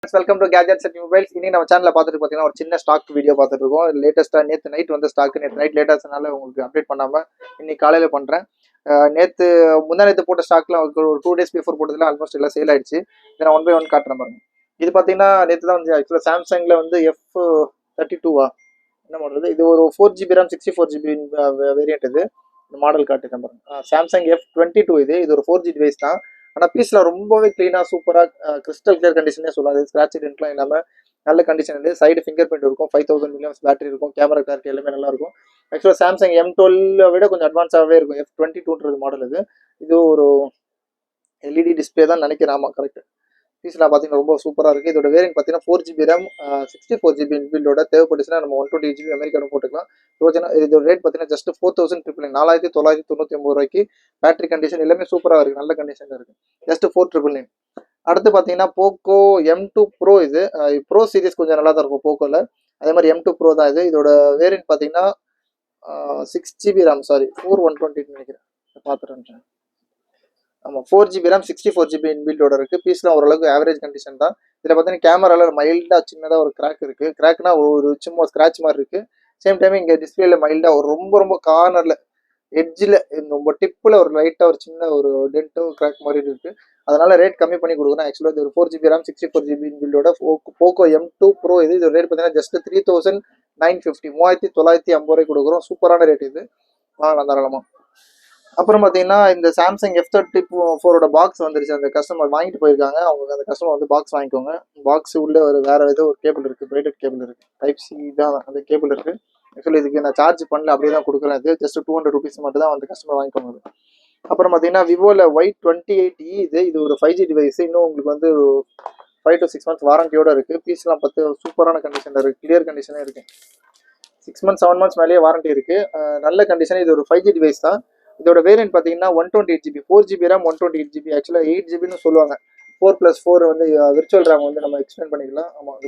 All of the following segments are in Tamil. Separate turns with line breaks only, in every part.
Welcome to gadgets and mobiles. இன்னைக்கு நம்ம சேனல்ல பார்த்துட்டு பார்த்தீங்கன்னா ஒரு சின்ன ஸ்டாக் வீடியோ பார்த்துட்டு இருக்கோம். லேட்டஸ்ட்டாக நேற்று நைட் வந்து ஸ்டாக் நேற்று நைட் லேட்டஸ்ட்னால உங்களுக்கு அப்டேட் பண்ணாமல் இன்னைக்கு காலையில் பண்ணுறேன். நேற்று முந்தா நேற்று போட்ட ஸ்டாக்லாம் ஒரு 2 days பிஃபோர் போட்டதில் ஆல்மோஸ்ட் எல்லாம் சேல் ஆயிடுச்சு. இதை நான் 1 by 1 காட்டுறேன் பாருங்க. இது பார்த்தீங்கன்னா நேற்று தான் வந்து ஆக்சுவலாக சாம்சங்கில் வந்து F32 என்ன மாடல் இது? ஒரு 4GB RAM 64GB வேரியன்ட். இது இந்த மாடல் காட்டுறேன் பாருங்க. சாம்சங் F22 இது ஒரு 4G டிவைஸ் தான். ஆனால் பீஸில் ரொம்பவே க்ளீனாக சூப்பராக கிறிஸ்டல் கிளியர் கண்டிஷனே சொல்லலாம். ஸ்க்ராட்ச் டென்ட்லாம் இல்லாமல் நல்ல கண்டிஷன் இருக்குது. சைடு ஃபிங்கர் பிரிண்ட் இருக்கும், 5000 mAh பேட்டரி இருக்கும், கேமரா கிளாரிட்டி எல்லாமே நல்லா இருக்கும். ஆக்சுவலாக சாம்சங் M12 விட கொஞ்சம் அட்வான்ஸாகவே இருக்கும். F22 மாடல் இது ஒரு எல்இடி டிஸ்பிளே தான் நினைக்கிறேன். ஆமாம், கரெக்ட். பீஸில் பார்த்தீங்கன்னா ரொம்ப சூப்பராக இருக்குது. இதோட வேரியன்ட் பார்த்தீங்கன்னா 4GB RAM 64GB இன்பில்டோட தேவைப்பட்டுச்சுன்னா நம்ம 128GB அமெரிக்கானு போட்டுக்கலாம். இதோட ரேட் பார்த்தீங்கன்னா ஜஸ்ட் 4999 4999 ரூபாய்க்கு. பேட்டரி கண்டிஷன் எல்லாமே சூப்பராக இருக்குது, நல்ல கண்டிஷனில் இருக்குது. ஜஸ்ட் 4999. அடுத்து பார்த்தீங்கன்னா போக்கோ M2 ப்ரோ. இது ப்ரோ சீரிஸ் கொஞ்சம் நல்லா தான் இருக்கும் போக்கோவில். அதே மாதிரி M2 ப்ரோ தான் இது. இதோட வேரியன்ட் பார்த்தீங்கன்னா 6GB RAM 4120 நினைக்கிறேன், பார்த்துட்டேன். ஆமாம், 4GB RAM 64GB இன்பில்டோட இருக்குது. பீஸ்லாம் ஓரளவுக்கு ஆவரேஜ் கண்டிஷன் தான். இதில் பார்த்தீங்கன்னா கேமராவில் மைல்டாக சின்னதாக ஒரு கிராக் இருக்குது. கிராக்னா ஒரு சும்மா ஸ்க்ராட்ச் மாதிரி இருக்குது. சேம் டைம் இங்கே டிஸ்பிளேல மைல்டாக ஒரு ரொம்ப கார்னரில் எட்ஜில் ரொம்ப டிப்பில் ஒரு லைட்டாக ஒரு சின்ன ஒரு டென்ட்டோ கிராக் மாதிரி இருக்குது. அதனால ரேட் கம்மி பண்ணி கொடுக்குறேன். ஆக்சுவலாக இது ஒரு 4GB RAM 64GB இன்பில்டோட போக்கோ M2 ப்ரோ. இது ரேட் பார்த்தீங்கன்னா ஜஸ்ட் 3950 3950 கொடுக்குறோம். சூப்பரான ரேட் இது, வாங்கலாம் தாராளமாக. அப்புறம் பார்த்தீங்கன்னா இந்த சாம்சங் F34 பாக்ஸ் வந்துருச்சு. அந்த கஸ்டமர் வாங்கிட்டு போயிருக்காங்க. அவங்க அந்த கஸ்டமர் வந்து பாக்ஸ் வாங்கிக்கோங்க. பாக்ஸ் உள்ள வேற ஏதோ ஒரு கேபிள் இருக்குது, பிரைடட் கேபிள் இருக்குது, டைப் சி தான் அந்த கேபிள் இருக்குது. ஆக்சுவலி இதுக்கு நான் சார்ஜ் பண்ணல, அப்படியே தான் கொடுக்குறேன். இது ஜஸ்ட் 200 rupees மட்டும் தான் அந்த கஸ்டமர் வாங்கிக்கோங்க. அப்புறம் பார்த்தீங்கன்னா விவோவில் Y28E இது ஒரு 5G டிவைஸ். இன்னும் உங்களுக்கு வந்து 5 to 6 months வாரண்டியோட இருக்குது. பீஸ்லாம் பார்த்து சூப்பரான கண்டிஷனில் இருக்குது, கிளியர் கண்டிஷனே இருக்குது. 6 months 7 months மேலேயே வாரண்டி இருக்குது, நல்ல கண்டிஷன். இது ஒரு 5G டிவைஸ் தான். இதோட வேரியன்ட் பார்த்தீங்கன்னா 128GB 4GB RAM 128GB. ஆக்சுவலாக 8GBன்னு சொல்லுவாங்க. 4+4 வந்து விர்ச்சுவல் ரேம் வந்து நம்ம எக்ஸ்டெண்ட் பண்ணிக்கலாம். ஆமாம், அது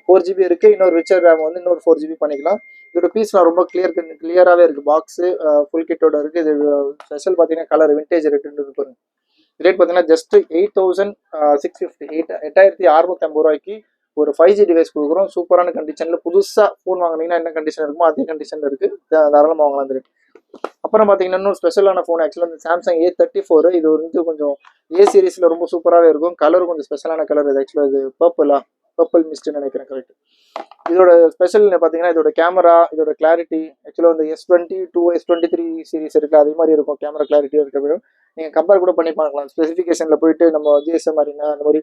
4GB இருக்குது. இன்னொரு விர்ச்சுவல் ரேம் வந்து இன்னொரு 4GB பண்ணிக்கலாம். இதோட பீஸ்லாம் ரொம்ப கிளியராகவே இருக்குது. பாக்ஸு ஃபுல் கிட்டோட இருக்குது. இது ஸ்பெஷல் பார்த்தீங்கன்னா கலர் விண்டேஜ் ரெட்டுன்னு இருக்கு. ரேட் பார்த்தீங்கன்னா ஜஸ்ட் 8650 8650 ரூபாய்க்கு ஒரு 5G டிவைஸ் கொடுக்குறோம். சூப்பரான கண்டிஷனில். புதுசாக ஃபோன் வாங்கினீங்கன்னா என்ன கண்டிஷன் இருக்குமோ அதே கண்டிஷனில் இருக்குது. தாராளமாக வாங்கலாம் அந்த ரேட். அப்புறம் பார்த்தீங்கன்னா இன்னொரு ஸ்பெஷலான ஃபோன் ஆக்சுவலாக இந்த சாம்சங் A34. இது வந்து கொஞ்சம் ஏ சீரீஸில் ரொம்ப சூப்பராகவே இருக்கும். கலர் கொஞ்சம் ஸ்பெஷலான கலர். இது ஆக்சுவலாக இது பர்பிள் மிஸ்ட்னு நினைக்கிறேன், கரெக்ட். இதோட ஸ்பெஷல் பார்த்தீங்கன்னா இதோட கேமரா, இதோட கிளாரிட்டி. ஆக்சுவலாக இந்த S22 S23 சீரிஸ் இருக்குது, அதே மாதிரி இருக்கும் கேமரா கிளாரிட்டியாக இருக்க. நீங்கள் கம்பேர் கூட பண்ணி பார்க்கலாம். ஸ்பெசிஃபிகேஷனில் போயிட்டு நம்ம GSM மாதிரினா அந்த மாதிரி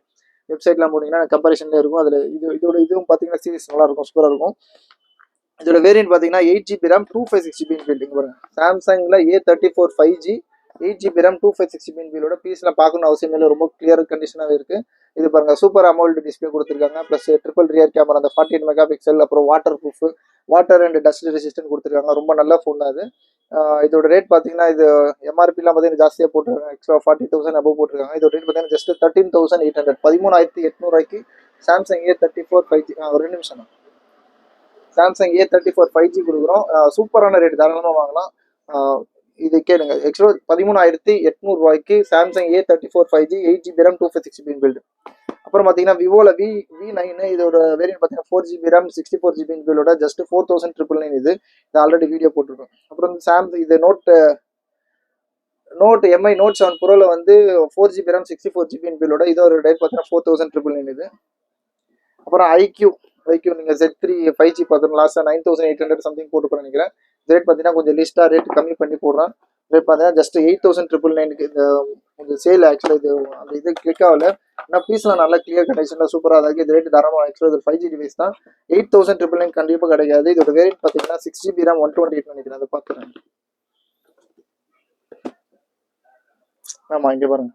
வெப்சைட்லாம் போனீங்கன்னா கம்பேரிஷன்லேயே இருக்கும். அதில் இதுவும் பார்த்தீங்கன்னா சீரிஸ் நல்லா இருக்கும், சூப்பராக இருக்கும். இதோட வேரியன்ட் பார்த்தீங்கன்னா 8GB RAM 256GB இன்பில்டிங் பாருங்க. சாம்சங்கில் A34 5G 8GB RAM 256GB இன்பில்டோட. பீஸ்லாம் பார்க்கணும் அவசியம் இல்லை, ரொம்ப கிளியர் கண்டிஷனாகவே இருக்குது. இது பாருங்க, சூப்பர் அமௌல்டு டிஸ்பிளே கொடுத்துருக்காங்க. ப்ளஸ் ட்ரிபிள் ரியர் கேமரா, அந்த 48 MP. அப்புறம் water proof, water and dust resistant கொடுத்துருக்காங்க. ரொம்ப நல்ல ஃபோன் தான் அது. இதோட ரேட் பார்த்தீங்கன்னா இது MRPலாம் பார்த்தீங்கன்னா ஜாஸ்தியாக போட்டுருக்காங்க. எக்ஸ்ட்ரா 40,000 அபவ் போட்டிருக்காங்க. இதோட ரேட் பார்த்தீங்கன்னா ஜஸ்ட் 13,800 13,800 ரூபாய்க்கு சாம்சங் A34 5G. ஒரு 2 நிமிஷம் தான். சாம்சங் A34 5G கொடுக்குறோம். சூப்பரான ரேட், தாராளமாக வாங்கலாம். இது கேளுங்க. ஆக்சுவலாக 13,800 ரூபாய்க்கு Samsung A34 5G 8GB RAM 256GB inbuilt. அப்புறம் பார்த்தீங்கன்னா விவோவில் V9. இதோட வேரியன்ட் பார்த்தீங்கன்னா 4GB RAM 64GB இன்பில்டோட ஜஸ்ட் 4,999. இது ஆல்ரெடி வீடியோ போட்டிருக்கோம். அப்புறம் சாம்சங் இது நோட் MI Note 7 ப்ரோவில் வந்து 4GB RAM 64GB இன்பில்டோட. இதோட ரேட் பார்த்தீங்கன்னா 4,999 இது. அப்புறம் ஐக்யூ நீங்கள் Z3 5G பார்த்தோம். லாஸ்ட்டாக 9,800 சம்திங் போட்டு நினைக்கிறேன். ரேட் பார்த்தீங்கன்னா கொஞ்சம் லிஸ்ட்டாக ரேட் கம்மி பண்ணி போடுறேன். ரேட் பார்த்தீங்கன்னா ஜஸ்ட் 8,999. இந்த சேல் ஆக்சுவலாக இது அந்த இது கிளிக் ஆகல. ஆனால் பீஸ்லாம் நல்லா கிளியர் கண்டிஷனில் சூப்பராக தான் இருக்குது. இது ரேட் தாராளமாக. ஆக்சுவலாக இது 5G டிவைஸ் தான். 8,999 கண்டிப்பாக கிடைக்காது. இதோட வேரியன்ட் பார்த்தீங்கன்னா 6GB RAM 128 நினைக்கிறேன். அதை பார்த்துறேன். ஆமாம், இங்கே பாருங்க.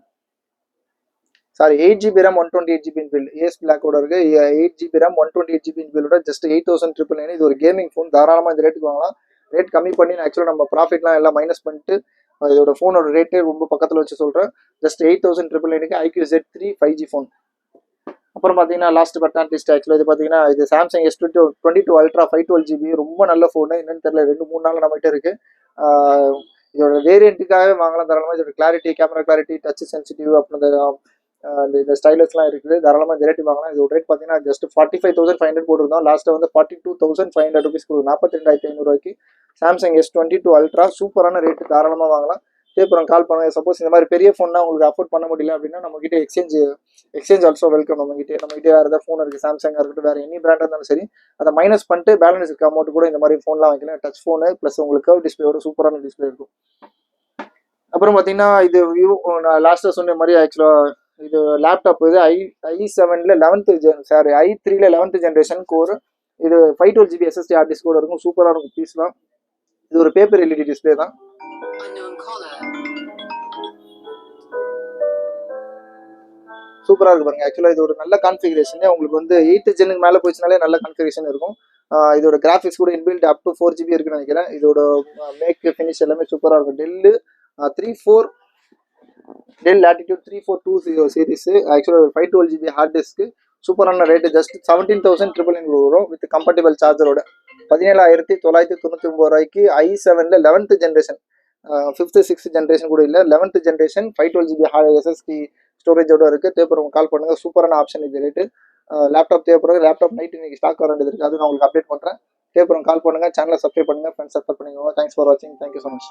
8GB RAM 128GB inbuilt ace பிளாக்கோட இருக்குது. 8GB RAM 128GB இன்பில்டோட just 8,999. இது ஒரு கேமிங் ஃபோன். தாராளமாக இந்த ரேட்டுக்கு வாங்கலாம். ரேட் கம்மி பண்ணி ஆக்சுவலாக நம்ம ப்ராஃபிட்லாம் எல்லாம் மைனஸ் பண்ணிட்டு இதோட ஃபோனோட ரேட்டே ரொம்ப பக்கத்தில் வச்சு சொல்கிறேன். Just 8,999 IQ Z3 5G phone. அப்புறம் பார்த்தீங்கன்னா லாஸ்ட் பட் நாட் லீஸ்ட் ஆக்சுவலாக இது பார்த்தீங்கன்னா இது சாம்சங் S22 Ultra 512GB. ரொம்ப நல்ல ஃபோனு. என்னன்னு தெரியல, 2-3 நாள் நம்மகிட்ட இருக்குது. இதோட வேரியண்ட்டுக்காகவே வாங்கலாம் தாராளமாக. இதோட clarity, camera clarity, touch sensitive, அப்புறம் இந்த இந்த ஸ்டைலஸ்லாம் இருக்குது. தாராளமாக இந்த ரேட்டு வாங்கலாம். இது ரேட் பார்த்தீங்கன்னா ஜஸ்ட் 45,500 போட்டிருந்தோம். லாஸ்ட்டில் வந்து 42,500 ருபீஸ் கொடுக்கும். 42,500 சாம்சங் S22 அல்ட்ரா சூப்பரான ரேட்டு, தாராளமாக வாங்கலாம். தேவைப்படுறவங்க கால் பண்ணுங்கள். சப்போஸ் இந்த மாதிரி பெரிய ஃபோன்னா உங்களுக்கு அஃபோர்ட் பண்ண முடியல அப்படின்னா நம்மகிட்ட எக்ஸ்சேஞ்ச் ஆல்சோ வெல்கம். நம்மகிட்ட வேறு ஏதாவது ஃபோன் இருக்குது, சாம்சங்காக இருக்கட்டும், வேறு எனி பிராண்டாக இருந்தாலும் சரி, அதை மைனஸ் பண்ணிட்டு பேலன்ஸ் இருக்க அமௌண்ட் கூட இந்த மாதிரி ஃபோன்லாம் வாங்கிக்கலாம். டச் ஃபோனு ப்ளஸ் உங்களுக்கு கர்வ் டிஸ்பிளேயோட சூப்பரான டிஸ்பிளே இருக்கும். அப்புறம் பார்த்தீங்கன்னா இது வியூ, நான் லாஸ்ட்டாக சொன்ன மாதிரி ஆக்சுவலாக இது லேப்டாப் இது i7ல 11th i3ல 11th ஜென்ரேஷன் கோர். இது 512 GB SSD ஹார்ட் டிஸ்க் கூட இருக்கும். சூப்பராக இருக்கும் பீஸ்லாம். இது ஒரு பேப்பர் எல்இடி டிஸ்பிளே தான். சூப்பராக இருக்கு பாருங்க. ஆக்சுவலாக இது ஒரு நல்ல கான்ஃபிகரேஷன். உங்களுக்கு வந்து 8th ஜெனுக்கு மேலே போச்சுனாலே நல்ல கான்ஃபிகரேஷன் இருக்கும். இதோட கிராஃபிக்ஸ் கூட இன்பில்ட் அப் டு 4 GB இருக்குன்னு நினைக்கிறேன். இதோட மேக் ஃபினிஷ் எல்லாமே சூப்பராக இருக்கும். Dell Latitude 3420 series. ஆக்சுவலாக 512 GB ஹார்ட் டிஸ்க்கு, சூப்பரான ரேட்டு. ஜஸ்ட் 17,999 வரும் வித் கம்பேட்டபிள் சார்ஜரோட. 17,999 i7ல 11th generation, 5th 6th generation கூட இல்லை, 11th ஜென்ரேஷன் 512 GB SSD ஸ்டோரேஜோட இருக்குது. தேவைப்படுறவங்க கால் பண்ணுங்கள். சூப்பரான ஆப்ஷன் இது ரேட்டு. லேப்டாப் தேவைப்படுறது, லேப்டாப் நைட் இன்னைக்கு ஸ்டாக் வர வேண்டியது இருக்குது, அது நான் உங்களுக்கு அப்டேட் பண்ணுறேன். தேவைப்படுறவங்க கால் பண்ணுங்கள். சேனலை சப்ஸ்கிரைப் பண்ணுங்கள், ஃப்ரெண்ட்ஸ் சப்ஸ்கிரைப் பண்ணிக்கோங்க. தேங்க்ஸ் ஃபார் வாட்சிங். Thank you so much.